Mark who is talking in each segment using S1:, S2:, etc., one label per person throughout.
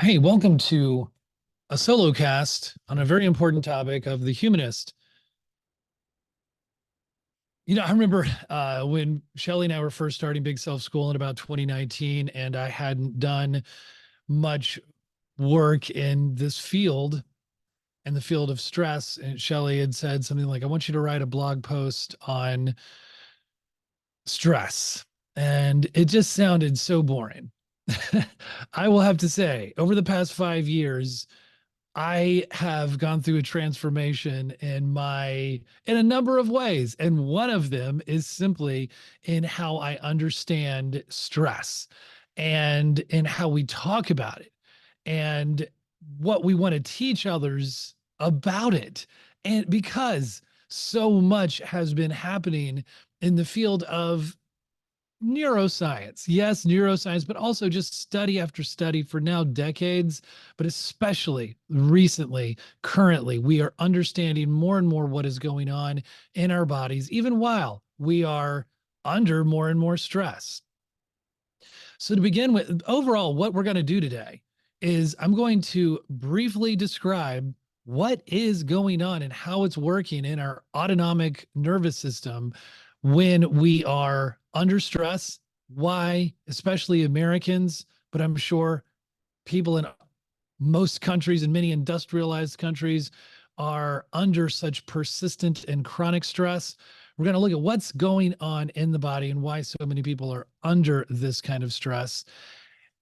S1: Hey, welcome to a solo cast on a very important topic of the humanist. I remember when Shelly and I were first starting Big Self School in about 2019, and I hadn't done much work in this field and the field of stress. And Shelly had said something like, I want you to write a blog post on stress. And it just sounded so boring. I will have to say, over the past 5 years, I have gone through a transformation in a number of ways. And one of them is simply in how I understand stress and in how we talk about it and what we want to teach others about it. And because so much has been happening in the field of neuroscience. Yes, neuroscience, but also just study after study for now decades, but especially recently, currently, we are understanding more and more what is going on in our bodies, even while we are under more and more stress. So, to begin with, overall, what we're going to do today is I'm going to briefly describe what is going on and how it's working in our autonomic nervous system when we are under stress, why, especially Americans, but I'm sure people in most countries and many industrialized countries are under such persistent and chronic stress. We're going to look at what's going on in the body and why so many people are under this kind of stress.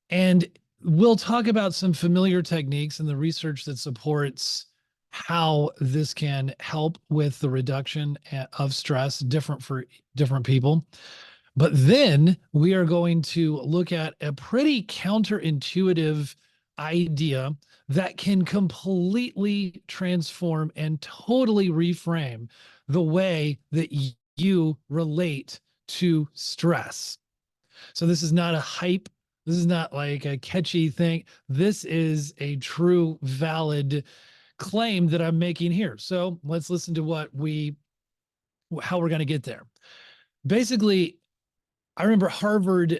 S1: And we'll talk about some familiar techniques and the research that supports how this can help with the reduction of stress, different for different people. But then we are going to look at a pretty counterintuitive idea that can completely transform and totally reframe the way that you relate to stress. So this is not a hype. This is not like a catchy thing. This is a true, valid claim that I'm making here. So let's listen to how we're going to get there. Basically, I remember Harvard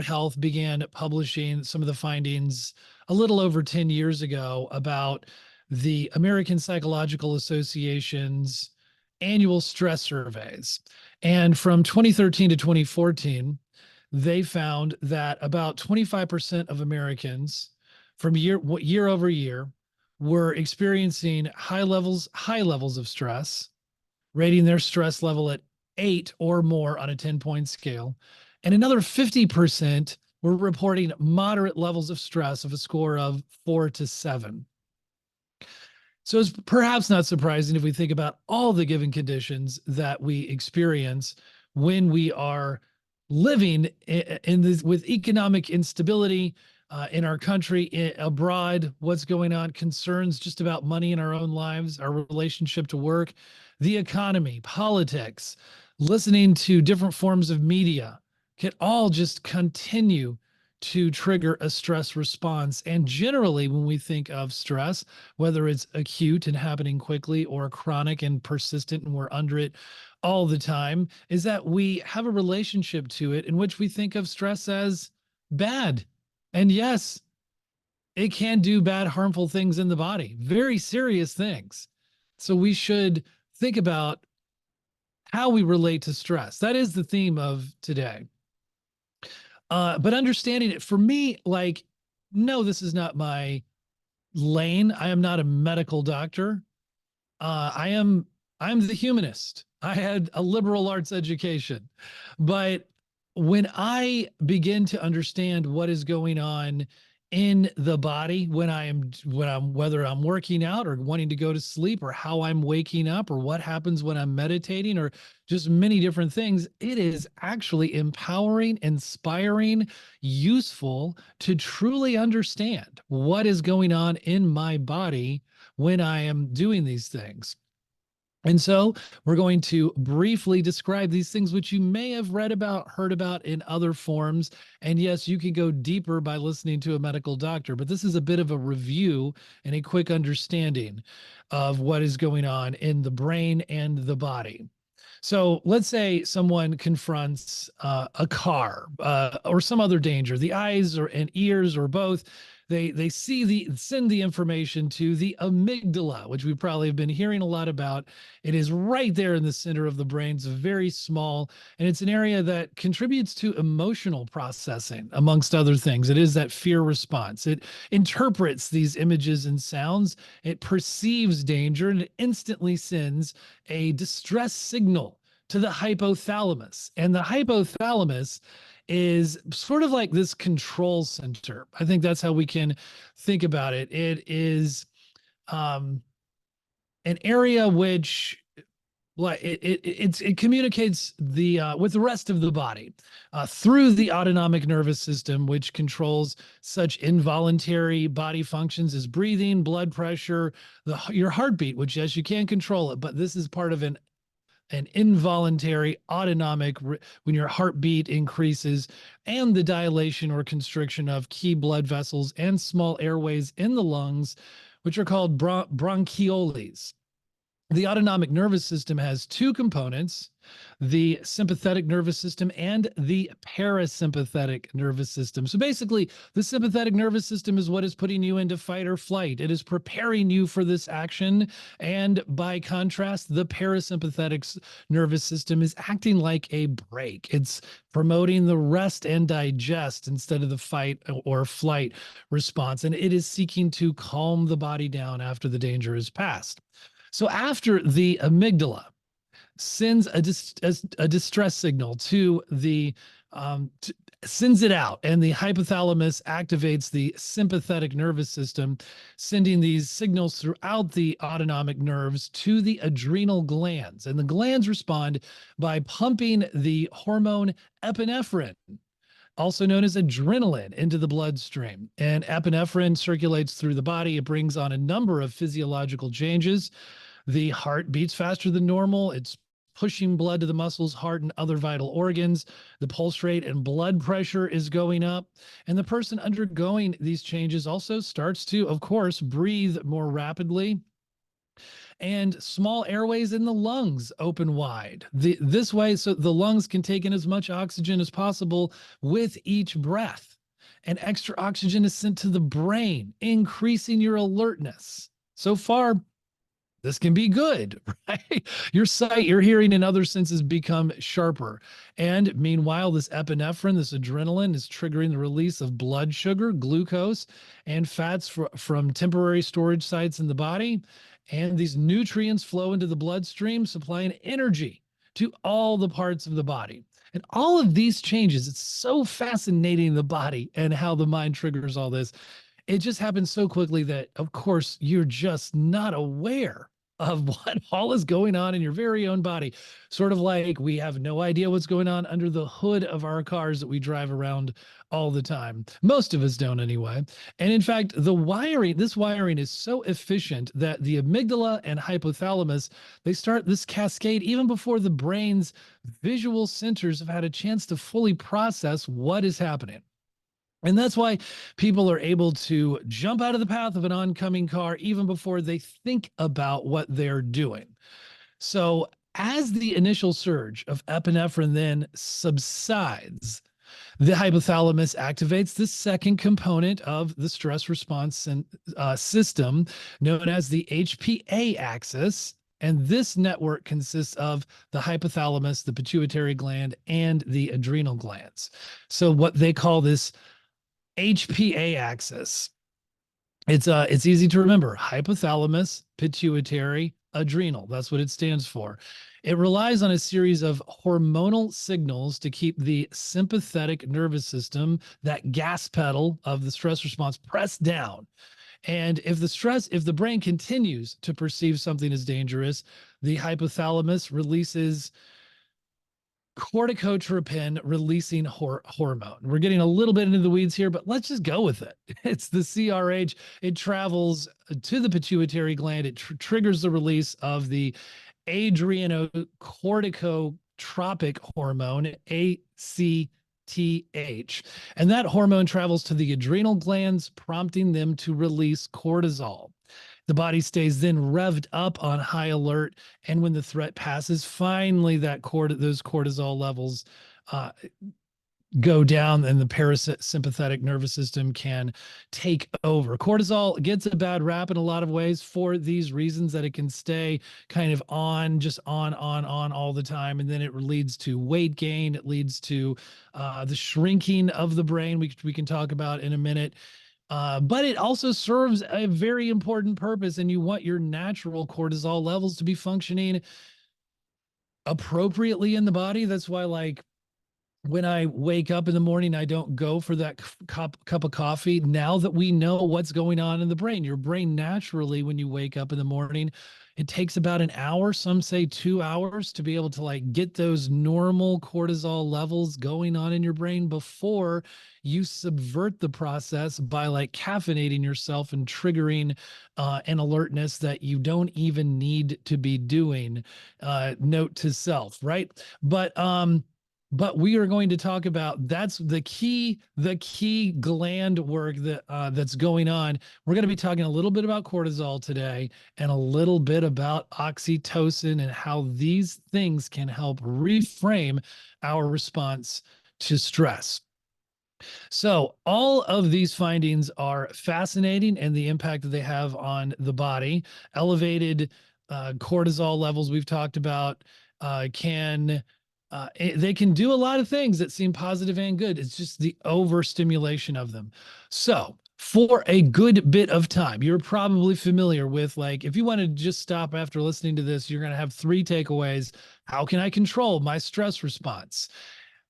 S1: Health began publishing some of the findings a little over 10 years ago about the American Psychological Association's annual stress surveys. And from 2013 to 2014, they found that about 25% of Americans from year over year were experiencing high levels of stress, rating their stress level at 8 or more on a 10-point scale. And another 50% were reporting moderate levels of stress of a score of 4 to 7. So it's perhaps not surprising if we think about all the given conditions that we experience when we are living in this with economic instability in our country, abroad, what's going on, concerns just about money in our own lives, our relationship to work, the economy, politics, listening to different forms of media can all just continue to trigger a stress response. And generally, when we think of stress, whether it's acute and happening quickly or chronic and persistent and we're under it all the time, is that we have a relationship to it in which we think of stress as bad. And yes, it can do bad, harmful things in the body, very serious things. So we should think about how we relate to stress. That is the theme of today. But understanding it for me, like, no, this is not my lane. I am not a medical doctor. I'm the humanist. I had a liberal arts education, but when I begin to understand what is going on in the body when I'm whether I'm working out or wanting to go to sleep or how I'm waking up or what happens when I'm meditating or just many different things, it is actually empowering, inspiring, useful to truly understand what is going on in my body when I am doing these things. And so we're going to briefly describe these things, which you may have read about, heard about in other forms. And yes, you can go deeper by listening to a medical doctor, but this is a bit of a review and a quick understanding of what is going on in the brain and the body. So let's say someone confronts a car or some other danger, the eyes or and ears or both. they send the information to the amygdala, which we probably have been hearing a lot about. It is right there in the center of the brain. It's very small, and it's an area that contributes to emotional processing, amongst other things. It is that fear response. It interprets these images and sounds. It perceives danger, and it instantly sends a distress signal to the hypothalamus. And the hypothalamus is sort of like this control center. I think that's how we can think about it. It is um, an area which like it communicates the with the rest of the body through the autonomic nervous system, which controls such involuntary body functions as breathing, blood pressure, your heartbeat, which yes, you can control it, but this is part of an involuntary autonomic when your heartbeat increases, and the dilation or constriction of key blood vessels and small airways in the lungs, which are called bronchioles. The autonomic nervous system has two components: the sympathetic nervous system and the parasympathetic nervous system. So basically, the sympathetic nervous system is what is putting you into fight or flight. It is preparing you for this action. And by contrast, the parasympathetic nervous system is acting like a brake. It's promoting the rest and digest instead of the fight or flight response. And it is seeking to calm the body down after the danger is past. So after the amygdala sends a distress signal to the sends it out, and the hypothalamus activates the sympathetic nervous system, sending these signals throughout the autonomic nerves to the adrenal glands. And the glands respond by pumping the hormone epinephrine, also known as adrenaline, into the bloodstream. And epinephrine circulates through the body. It brings on a number of physiological changes. The heart beats faster than normal. It's pushing blood to the muscles, heart, and other vital organs. The pulse rate and blood pressure is going up. And the person undergoing these changes also starts to, of course, breathe more rapidly. And small airways in the lungs open wide. This way, so the lungs can take in as much oxygen as possible with each breath. And extra oxygen is sent to the brain, increasing your alertness. So far, this can be good, right? Your sight, your hearing, and other senses become sharper. And meanwhile, this epinephrine, this adrenaline, is triggering the release of blood sugar, glucose, and fats from temporary storage sites in the body. And these nutrients flow into the bloodstream, supplying energy to all the parts of the body. And all of these changes, it's so fascinating, the body and how the mind triggers all this. It just happens so quickly that, of course, you're just not aware of what all is going on in your very own body. Sort of like we have no idea what's going on under the hood of our cars that we drive around all the time. Most of us don't anyway. And in fact, this wiring is so efficient that the amygdala and hypothalamus, they start this cascade even before the brain's visual centers have had a chance to fully process what is happening. And that's why people are able to jump out of the path of an oncoming car even before they think about what they're doing. So, as the initial surge of epinephrine then subsides, the hypothalamus activates the second component of the stress response system, known as the HPA axis. And this network consists of the hypothalamus, the pituitary gland, and the adrenal glands. So, what they call this HPA axis. It's easy to remember: hypothalamus, pituitary, adrenal. That's what it stands for. It relies on a series of hormonal signals to keep the sympathetic nervous system, that gas pedal of the stress response, pressed down. And if the brain continues to perceive something as dangerous, the hypothalamus releases corticotropin releasing hormone. We're getting a little bit into the weeds here, but let's just go with it. It's the CRH. It travels to the pituitary gland. It triggers the release of the adrenocorticotropic hormone, ACTH. And that hormone travels to the adrenal glands, prompting them to release cortisol. The body stays then revved up on high alert, and when the threat passes, finally those cortisol levels go down and the parasympathetic nervous system can take over. Cortisol gets a bad rap in a lot of ways for these reasons, that it can stay kind of on, just on all the time. And then it leads to weight gain. It leads to the shrinking of the brain, we can talk about in a minute. But it also serves a very important purpose, and you want your natural cortisol levels to be functioning appropriately in the body. That's why, like, when I wake up in the morning, I don't go for that cup of coffee. Now that we know what's going on in the brain, your brain naturally, when you wake up in the morning, it takes about an hour, some say 2 hours, to be able to like get those normal cortisol levels going on in your brain before you subvert the process by like caffeinating yourself and triggering an alertness that you don't even need to be doing. Note to self, right? But we are going to talk about, that's the key gland work that's going on. We're going to be talking a little bit about cortisol today, and a little bit about oxytocin and how these things can help reframe our response to stress. So all of these findings are fascinating, and the impact that they have on the body. Elevated cortisol levels, we've talked about, can they can do a lot of things that seem positive and good. It's just the overstimulation of them. So for a good bit of time, you're probably familiar with, like, if you want to just stop after listening to this, you're going to have three takeaways. How can I control my stress response?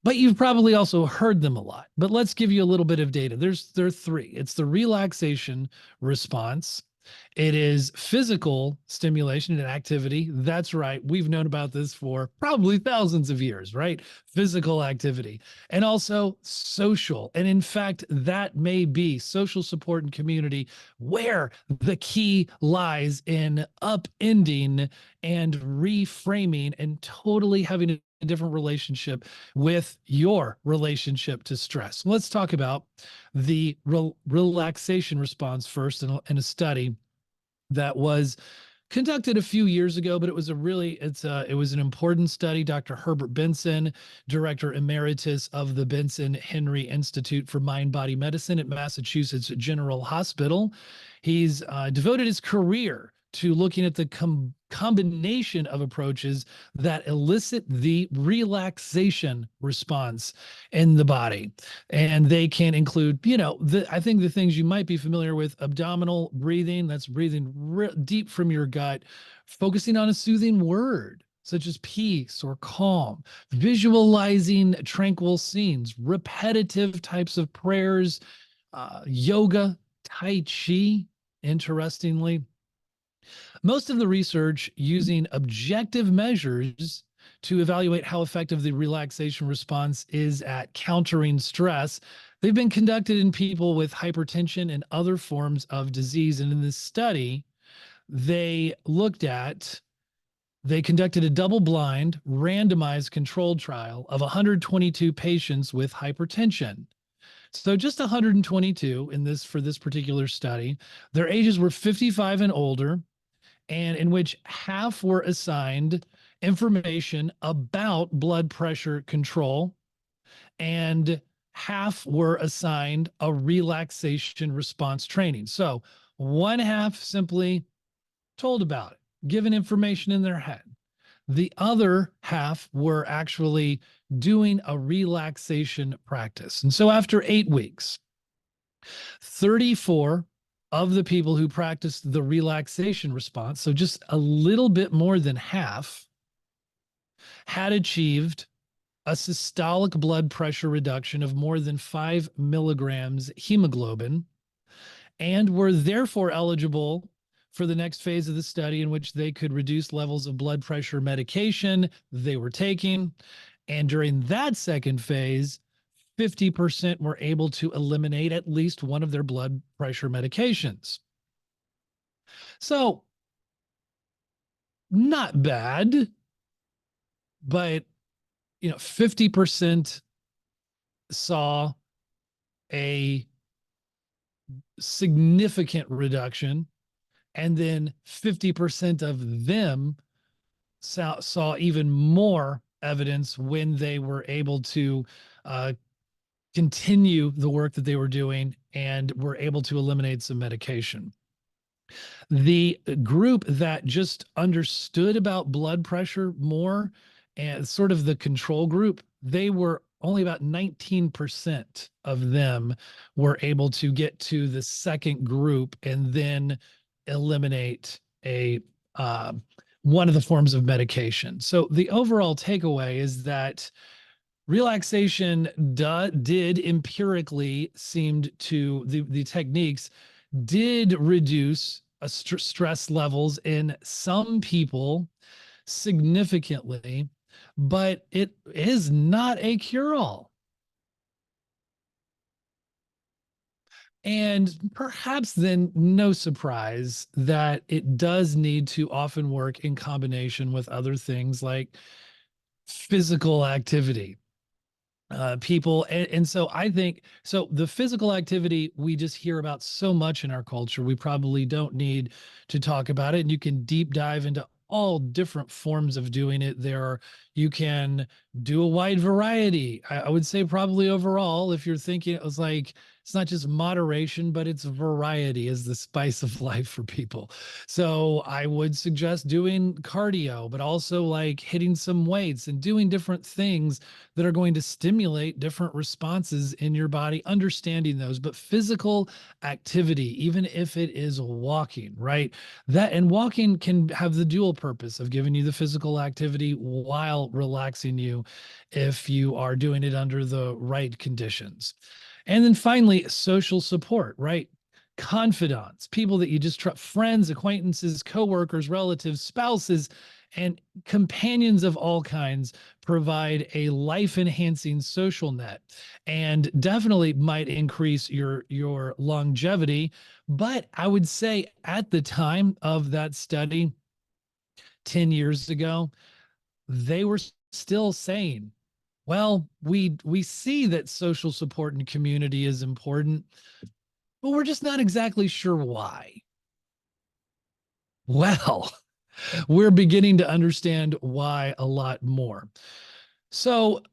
S1: But you've probably also heard them a lot. But let's give you a little bit of data. There are three. It's the relaxation response. It is physical stimulation and activity. That's right. We've known about this for probably thousands of years, right? Physical activity. And also social. And in fact, that may be social support and community, where the key lies in upending and reframing and totally having a different relationship with your relationship to stress. Let's talk about the relaxation response first, in a study that was conducted a few years ago, but it was it was an important study. Dr. Herbert Benson, director emeritus of the Benson Henry Institute for Mind Body Medicine at Massachusetts General Hospital, he's devoted his career to looking at the combination of approaches that elicit the relaxation response in the body. And they can include, I think the things you might be familiar with: abdominal breathing, that's breathing deep from your gut, focusing on a soothing word such as peace or calm, visualizing tranquil scenes, repetitive types of prayers, yoga, tai chi, interestingly. Most of the research using objective measures to evaluate how effective the relaxation response is at countering stress, they've been conducted in people with hypertension and other forms of disease. And in this study, they conducted a double-blind, randomized controlled trial of 122 patients with hypertension. So just 122 for this particular study. Their ages were 55 and older, and in which half were assigned information about blood pressure control, and half were assigned a relaxation response training. So one half simply told about it, given information in their head. The other half were actually doing a relaxation practice. And so after 8 weeks, 34 of the people who practiced the relaxation response, so just a little bit more than half, had achieved a systolic blood pressure reduction of more than 5 milligrams hemoglobin, and were therefore eligible for the next phase of the study, in which they could reduce levels of blood pressure medication they were taking. And during that second phase, 50% were able to eliminate at least one of their blood pressure medications. So, not bad, but 50% saw a significant reduction, and then 50% of them saw even more evidence when they were able to continue the work that they were doing and were able to eliminate some medication. The group that just understood about blood pressure more, and sort of the control group, they were only about 19% of them were able to get to the second group and then eliminate a one of the forms of medication. So the overall takeaway is that relaxation did empirically seemed to the techniques did reduce stress levels in some people significantly, but it is not a cure-all. And perhaps then no surprise that it does need to often work in combination with other things like physical activity. People, and so I think so the physical activity we just hear about so much in our culture, we probably don't need to talk about it, and you can deep dive into all different forms of doing it. You can do a wide variety. I would say probably overall, if you're thinking, it was like it's not just moderation, but it's variety is the spice of life for people. So I would suggest doing cardio, but also like hitting some weights and doing different things that are going to stimulate different responses in your body, understanding those. But physical activity, even if it is walking, right? That and walking can have the dual purpose of giving you the physical activity while relaxing you if you are doing it under the right conditions. And then finally, social support, right? Confidants, people that you just trust, friends, acquaintances, coworkers, relatives, spouses, and companions of all kinds provide a life-enhancing social net and definitely might increase your longevity. But I would say at the time of that study 10 years ago, they were still saying, well, we see that social support and community is important, but we're just not exactly sure why. Well, we're beginning to understand why a lot more. So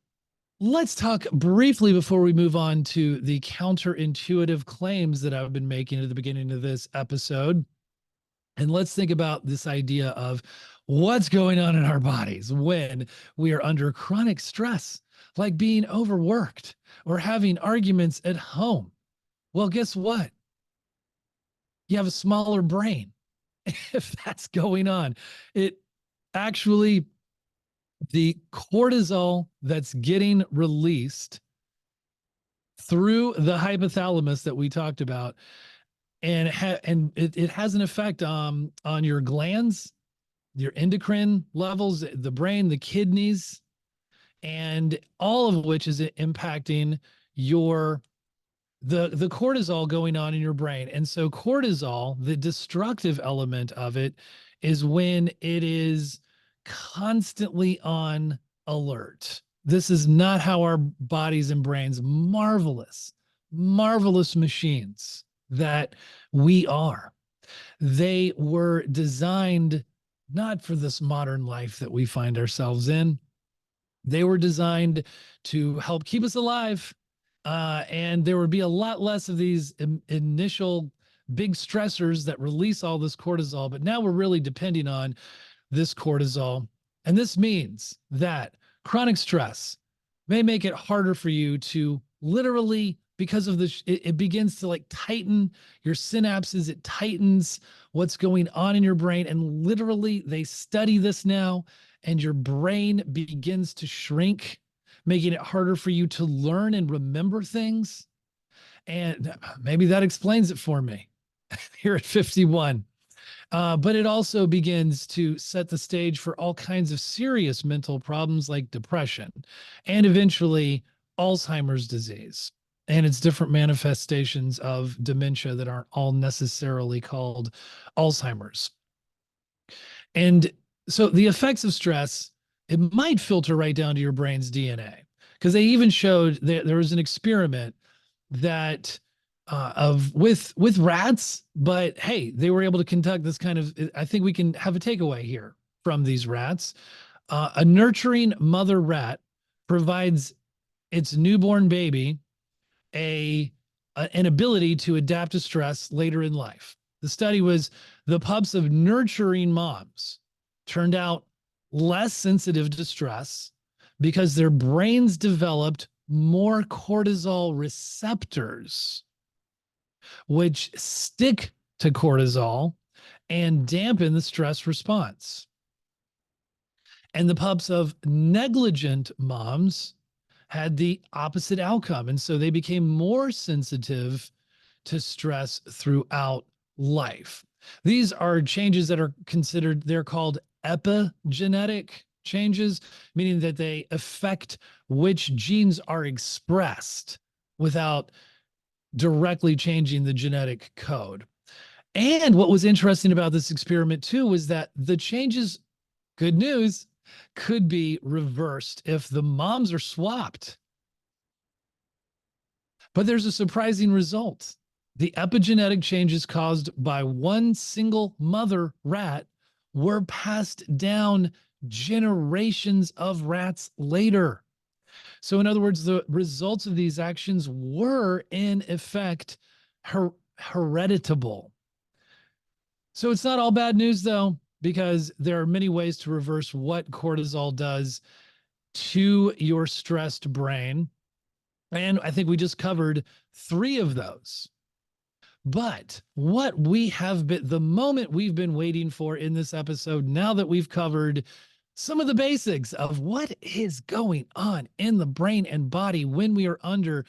S1: let's talk briefly before we move on to the counterintuitive claims that I've been making at the beginning of this episode. And let's think about this idea of what's going on in our bodies when we are under chronic stress, like being overworked or having arguments at home. Well, guess what? You have a smaller brain if that's going on. It actually, the cortisol that's getting released through the hypothalamus that we talked about, and it has an effect on your glands, your endocrine levels, the brain, the kidneys, and all of which is impacting your the cortisol going on in your brain. And so cortisol, the destructive element of it, is when it is constantly on alert. This is not how our bodies and brains, marvelous machines that we are. They were designed not for this modern life that we find ourselves in. They were designed to help keep us alive. And there would be a lot less of these initial big stressors that release all this cortisol. But now we're really depending on this cortisol. And this means that chronic stress may make it harder for you to literally, because of this, it begins to like tighten your synapses. It tightens what's going on in your brain. And literally, they study this now, and your brain begins to shrink, making it harder for you to learn and remember things. And maybe that explains it for me here at 51. But it also begins to set the stage for all kinds of serious mental problems like depression and eventually Alzheimer's disease and its different manifestations of dementia that aren't all necessarily called Alzheimer's. And so the effects of stress, it might filter right down to your brain's DNA, because they even showed there was an experiment that of with rats, but hey, they were able to conduct this kind of. I think we can have a takeaway here from these rats. A nurturing mother rat provides its newborn baby a an ability to adapt to stress later in life. The study was the pups of nurturing moms turned out less sensitive to stress because their brains developed more cortisol receptors, which stick to cortisol and dampen the stress response. And the pups of negligent moms had the opposite outcome. And so they became more sensitive to stress throughout life. These are changes that are considered, they're called epigenetic changes, meaning that they affect which genes are expressed without directly changing the genetic code. And what was interesting about this experiment too was that the changes, good news, could be reversed if the moms are swapped. But there's a surprising result. The epigenetic changes caused by one single mother rat were passed down generations of rats later. So, in other words, the results of these actions were, in effect, hereditable. So, it's not all bad news, though, because there are many ways to reverse what cortisol does to your stressed brain. And I think we just covered 3 of those. But what we have been, the moment we've been waiting for in this episode, now that we've covered some of the basics of what is going on in the brain and body when we are under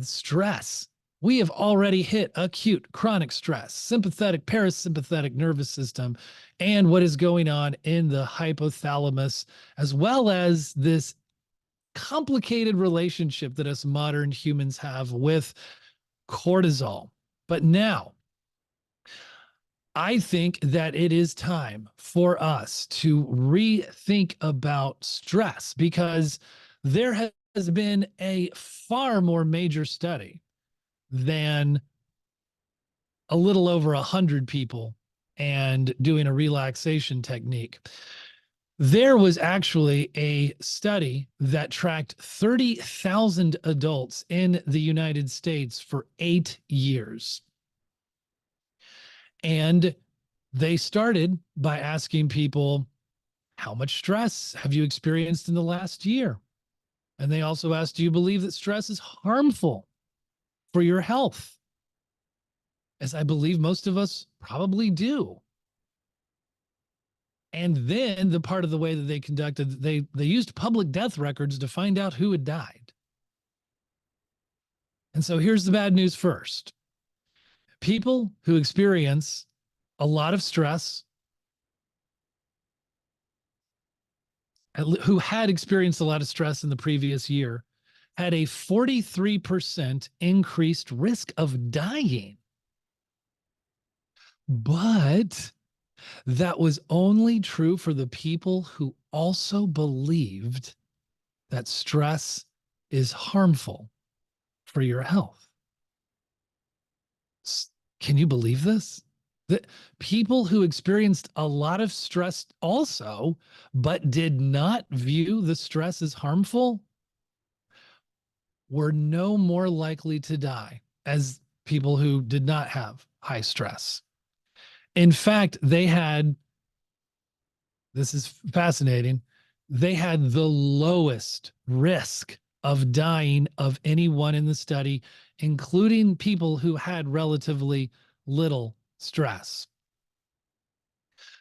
S1: stress, we have already hit acute chronic stress, sympathetic, parasympathetic nervous system, and what is going on in the hypothalamus, as well as this complicated relationship that us modern humans have with cortisol. But now, I think that it is time for us to rethink about stress because there has been a far more major study than a little over 100 people and doing a relaxation technique. There was actually a study that tracked 30,000 adults in the United States for 8 years. And they started by asking people, how much stress have you experienced in the last year? And they also asked, do you believe that stress is harmful for your health? As I believe most of us probably do. And then the part of the way that they conducted, they used public death records to find out who had died. And so here's the bad news first. People who experience a lot of stress, who had experienced a lot of stress in the previous year, had a 43% increased risk of dying. But that was only true for the people who also believed that stress is harmful for your health. Can you believe this? That people who experienced a lot of stress also, but did not view the stress as harmful, were no more likely to die as people who did not have high stress. In fact, they had, this is fascinating, they had the lowest risk of dying of anyone in the study, including people who had relatively little stress.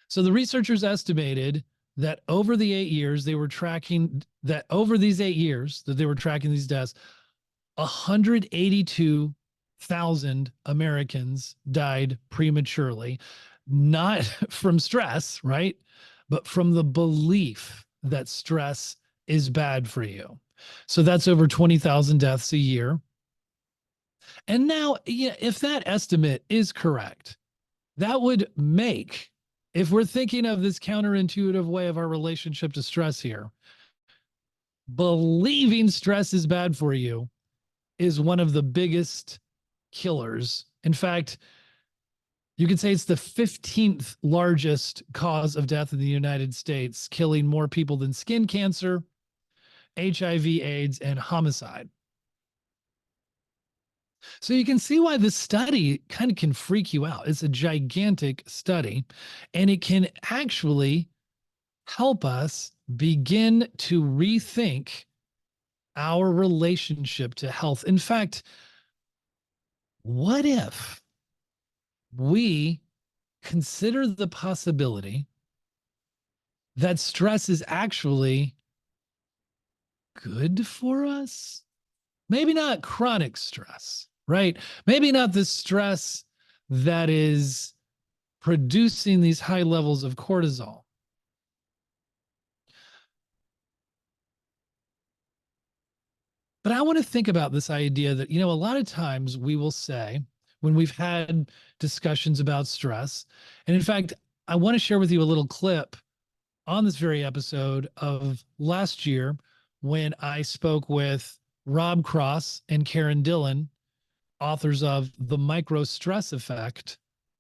S1: So the researchers estimated that over the 8 years they were tracking, that over these 8 years that they were tracking these deaths, 182,000 Americans died prematurely, not from stress, right? But from the belief that stress is bad for you. So that's over 20,000 deaths a year. And now, yeah, if that estimate is correct, that would make, if we're thinking of this counterintuitive way of our relationship to stress here, believing stress is bad for you is one of the biggest killers. In fact, you could say it's the 15th largest cause of death in the United States, killing more people than skin cancer, HIV, AIDS, and homicide. So you can see why this study kind of can freak you out. It's a gigantic study, and it can actually help us begin to rethink our relationship to health. In fact, what if we consider the possibility that stress is actually good for us? Maybe not chronic stress, right? Maybe not the stress that is producing these high levels of cortisol. But I want to think about this idea that, a lot of times we will say when we've had discussions about stress, and in fact, I want to share with you a little clip on this very episode of last year when I spoke with Rob Cross and Karen Dillon, authors of The Micro Stress Effect,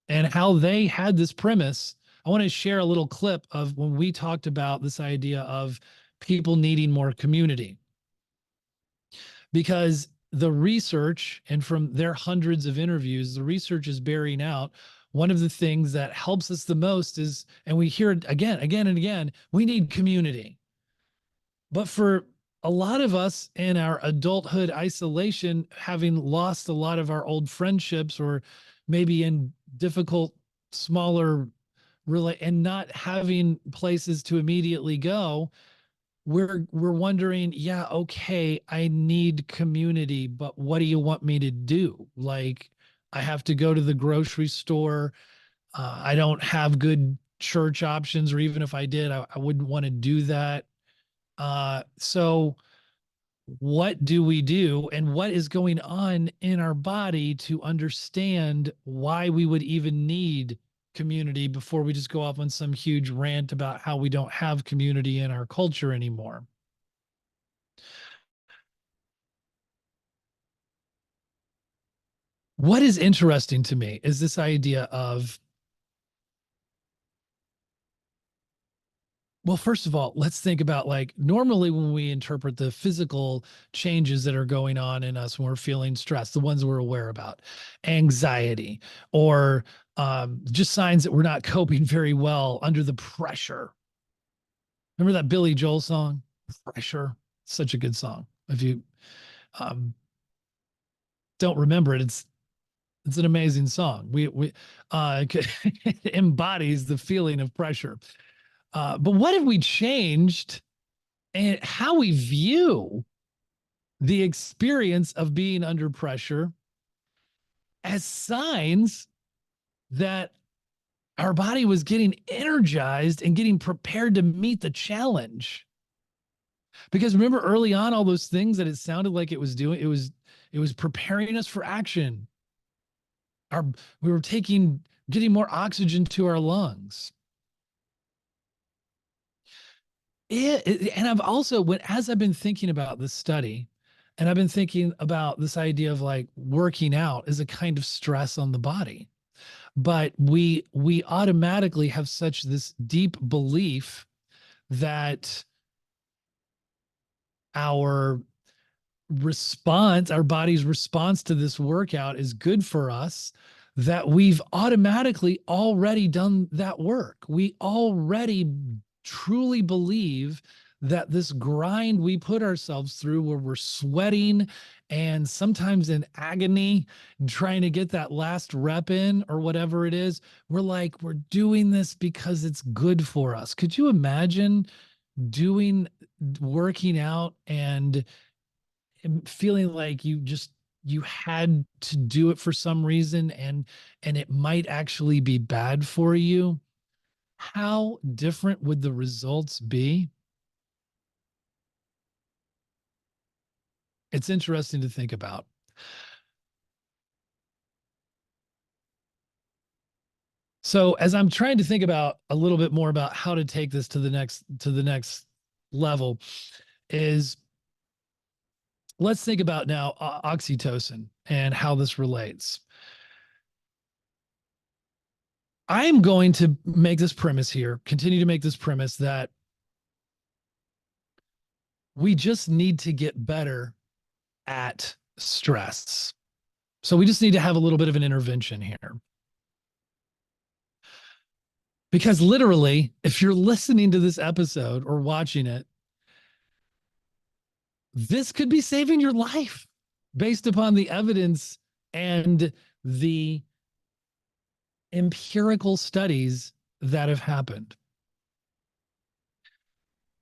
S1: and how they had this premise. I want to share a little clip of when we talked about this idea of people needing more community, because the research, and from their hundreds of interviews, the research is bearing out one of the things that helps us the most is, and we hear it again and again, we need community. But for a lot of us in our adulthood isolation, having lost a lot of our old friendships, or maybe in difficult, smaller, really, and not having places to immediately go, we're wondering, yeah, okay, I need community, but what do you want me to do? Like, I have to go to the grocery store. I don't have good church options, or even if I did, I wouldn't want to do that. So what do we do, and what is going on in our body to understand why we would even need community before we just go off on some huge rant about how we don't have community in our culture anymore? What is interesting to me is this idea of, well, first of all, let's think about, like, normally when we interpret the physical changes that are going on in us when we're feeling stressed, the ones we're aware about, anxiety, or just signs that we're not coping very well under the pressure. Remember that Billy Joel song, Pressure? Such a good song. If you um, don't remember it, it's an amazing song. It embodies the feeling of pressure. But what if we changed and how we view the experience of being under pressure as signs that our body was getting energized and getting prepared to meet the challenge? Because remember early on, all those things that it sounded like it was doing, it was preparing us for action. Our we were getting more oxygen to our lungs. And I've also, as I've been thinking about this study, and I've been thinking about this idea of like working out as a kind of stress on the body, but we automatically have such this deep belief that our our body's response to this workout is good for us, that we've automatically already done that work. We already truly believe that this grind we put ourselves through, where we're sweating and sometimes in agony trying to get that last rep in or whatever it is, we're doing this because it's good for us. Could you imagine doing working out and feeling like you had to do it for some reason, and it might actually be bad for you? How different would the results be? It's interesting to think about. So as I'm trying to think about a little bit more about how to take this to the next level, is let's think about now oxytocin and how this relates. I'm going to make this premise here, continue to make this premise that we just need to get better at stress. So we just need to have a little bit of an intervention here. Because literally, if you're listening to this episode or watching it, this could be saving your life based upon the evidence and the empirical studies that have happened.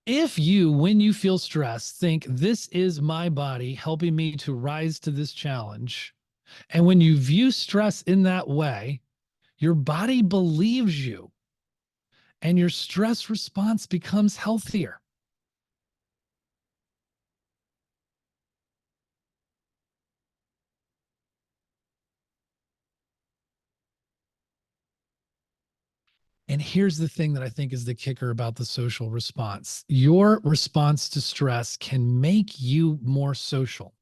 S1: If you, when you feel stress, think this is my body helping me to rise to this challenge, and when you view stress in that way, your body believes you and your stress response becomes healthier. And here's the thing that I think is the kicker about the social response. Your response to stress can make you more social.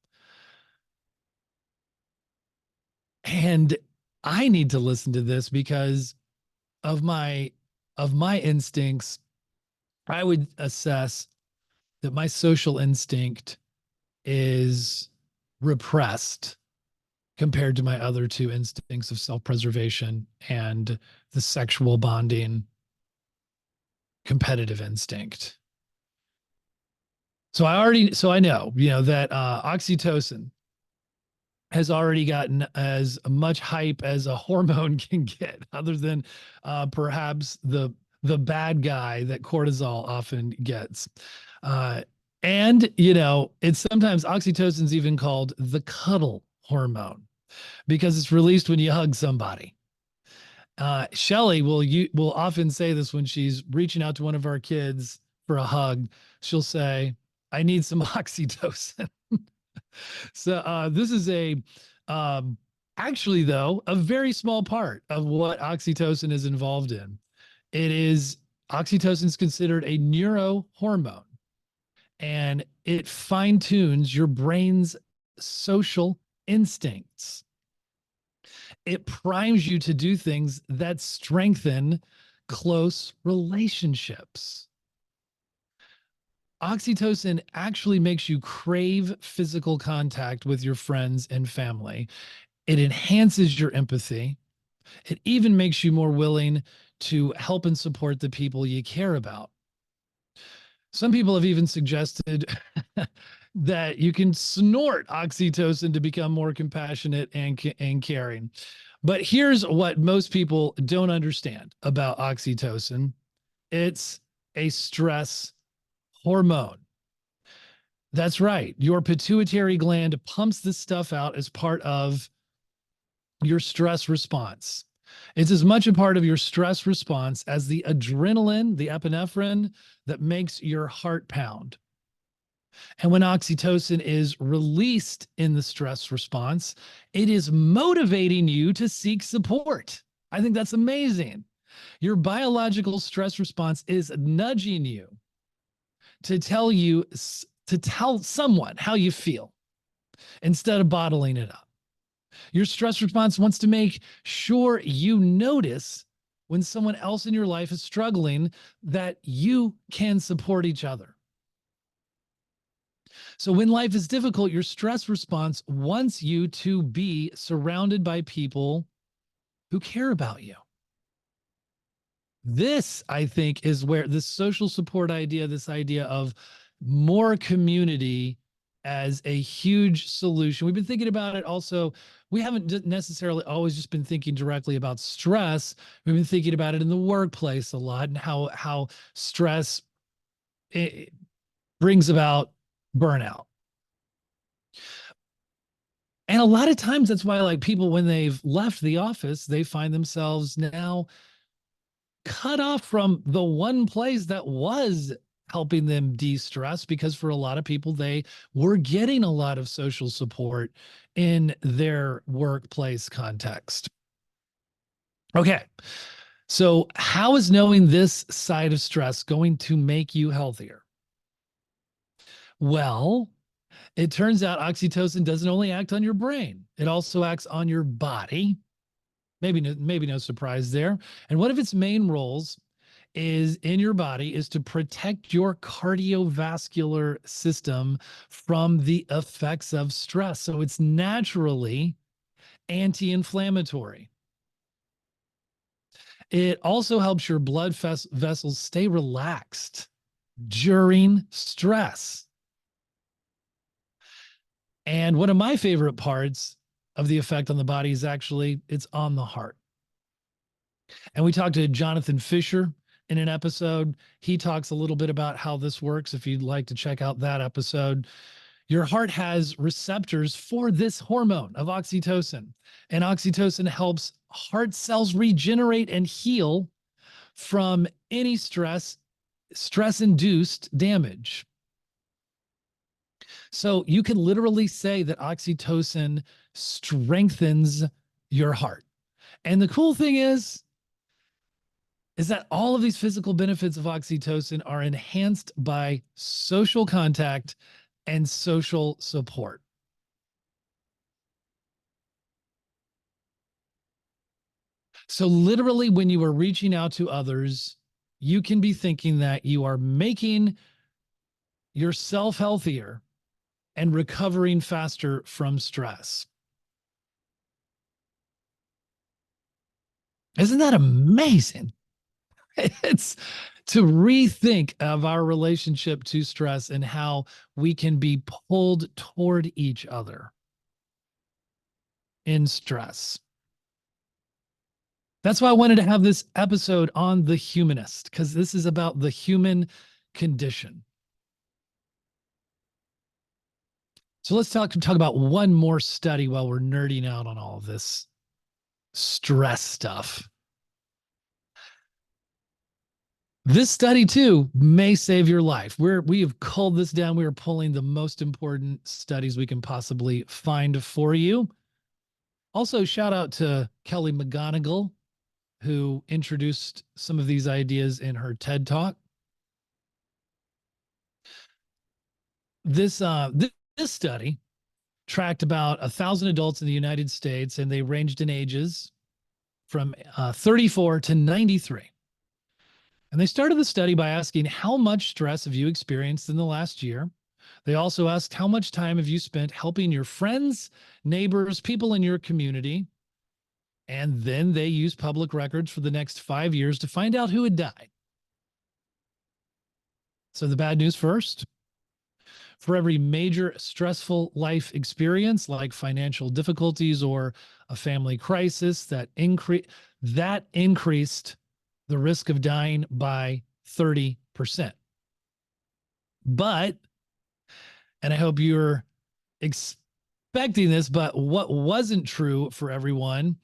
S1: And I need to listen to this because of my instincts. I would assess that my social instinct is repressed compared to my other two instincts of self-preservation and the sexual bonding competitive instinct. So I know, that oxytocin has already gotten as much hype as a hormone can get, other than perhaps the bad guy that cortisol often gets. Uh, and it's sometimes oxytocin's even called the cuddle hormone because it's released when you hug somebody. Shelly will often say this when she's reaching out to one of our kids for a hug. She'll say, "I need some oxytocin." So this is um, actually though a very small part of what oxytocin is involved in. It is Oxytocin is considered a neurohormone, and it fine tunes your brain's social instincts. It primes you to do things that strengthen close relationships. Oxytocin actually makes you crave physical contact with your friends and family. It enhances your empathy. It even makes you more willing to help and support the people you care about. Some people have even suggested that you can snort oxytocin to become more compassionate and caring. But here's what most people don't understand about oxytocin. It's a stress hormone. That's right. Your pituitary gland pumps this stuff out as part of your stress response. It's as much a part of your stress response as the adrenaline, the epinephrine that makes your heart pound. And when oxytocin is released in the stress response, it is motivating you to seek support. I think that's amazing. Your biological stress response is nudging you to tell someone how you feel instead of bottling it up. Your stress response wants to make sure you notice when someone else in your life is struggling, that you can support each other. So when life is difficult, your stress response wants you to be surrounded by people who care about you. This, I think, is where this social support idea, this idea of more community as a huge solution. We've been thinking about it also. We haven't necessarily always just been thinking directly about stress. We've been thinking about it in the workplace a lot, and how stress brings about burnout. And a lot of times that's why, like, people, when they've left the office, they find themselves now cut off from the one place that was helping them de-stress, because for a lot of people, they were getting a lot of social support in their workplace context. Okay. So how is knowing this side of stress going to make you healthier? Well, it turns out oxytocin doesn't only act on your brain, it also acts on your body. Maybe no surprise there. And one of its main roles is in your body is to protect your cardiovascular system from the effects of stress. So it's naturally anti-inflammatory. It also helps your blood vessels stay relaxed during stress. And one of my favorite parts of the effect on the body is actually it's on the heart. And we talked to Jonathan Fisher in an episode. He talks a little bit about how this works. If you'd like to check out that episode, your heart has receptors for this hormone of oxytocin, and oxytocin helps heart cells regenerate and heal from any stress induced damage. So you can literally say that oxytocin strengthens your heart. And the cool thing is that all of these physical benefits of oxytocin are enhanced by social contact and social support. So, literally, when you are reaching out to others, you can be thinking that you are making yourself healthier and recovering faster from stress. Isn't that amazing? It's to rethink of our relationship to stress and how we can be pulled toward each other in stress. That's why I wanted to have this episode on the humanist, because this is about the human condition. So let's talk about one more study while we're nerding out on all of this stress stuff. This study too may save your life. We have culled this down. We are pulling the most important studies we can possibly find for you. Also, shout out to Kelly McGonigal, who introduced some of these ideas in her TED Talk. This study tracked about 1,000 adults in the United States, and they ranged in ages from 34 to 93. And they started the study by asking, how much stress have you experienced in the last year? They also asked, how much time have you spent helping your friends, neighbors, people in your community? And then they used public records for the next 5 years to find out who had died. So the bad news first. For every major stressful life experience like financial difficulties or a family crisis, that increased the risk of dying by 30%. But, and I hope you're expecting this, but what wasn't true for everyone,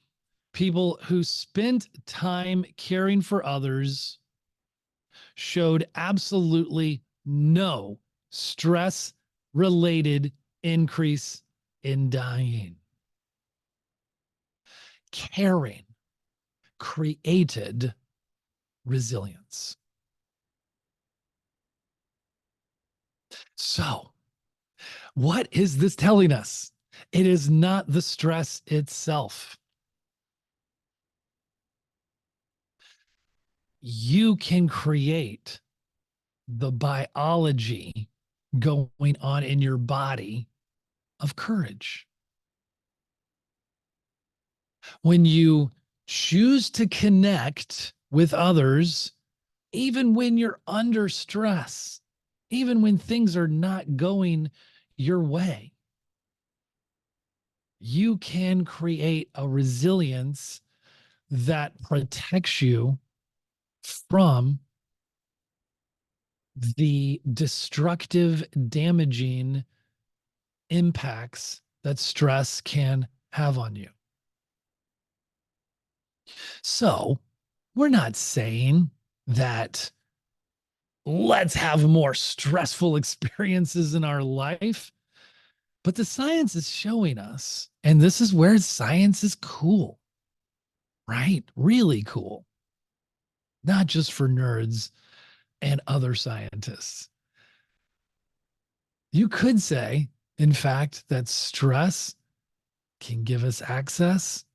S1: people who spent time caring for others showed absolutely no stress related increase in dying. Caring created resilience. So, what is this telling us? It is not the stress itself. You can create the biology going on in your body of courage. When you choose to connect with others, even when you're under stress, even when things are not going your way, you can create a resilience that protects you from the destructive, damaging impacts that stress can have on you. So, we're not saying that let's have more stressful experiences in our life, but the science is showing us, and this is where science is cool, right? Really cool. Not just for nerds and other scientists. You could say, in fact, that stress can give us access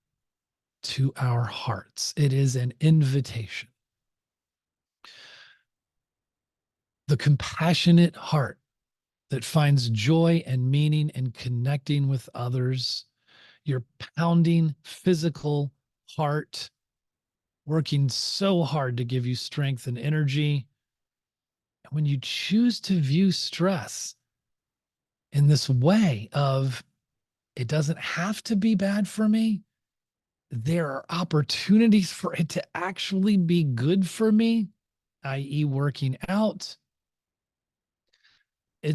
S1: to our hearts. It is an invitation. The compassionate heart that finds joy and meaning in connecting with others your pounding physical heart working so hard to give you strength and energy. And when you choose to view stress in this way of it doesn't have to be bad for me, there are opportunities for it to actually be good for me, i.e., working out,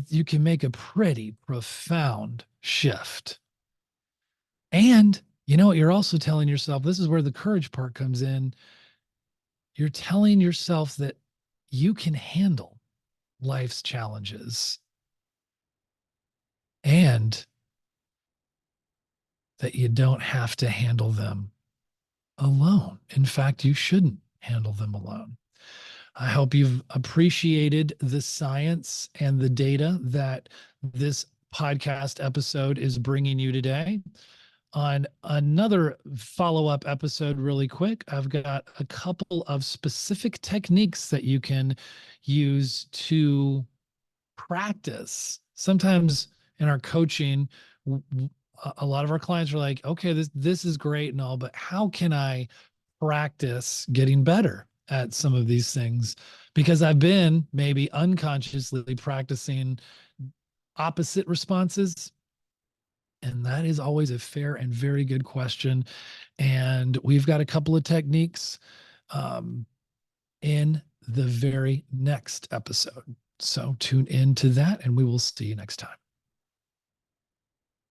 S1: you can make a pretty profound shift. And you know what? You're also telling yourself, this is where the courage part comes in. You're telling yourself that you can handle life's challenges and that you don't have to handle them alone. In fact, you shouldn't handle them alone. I hope you've appreciated the science and the data that this podcast episode is bringing you today. On another follow-up episode, really quick, I've got a couple of specific techniques that you can use to practice. Sometimes in our coaching, a lot of our clients are like, okay, this is great and all, but how can I practice getting better at some of these things? Because I've been maybe unconsciously practicing opposite responses. And that is always a fair and very good question. And we've got a couple of techniques in the very next episode. So tune in to that, and we will see you next time.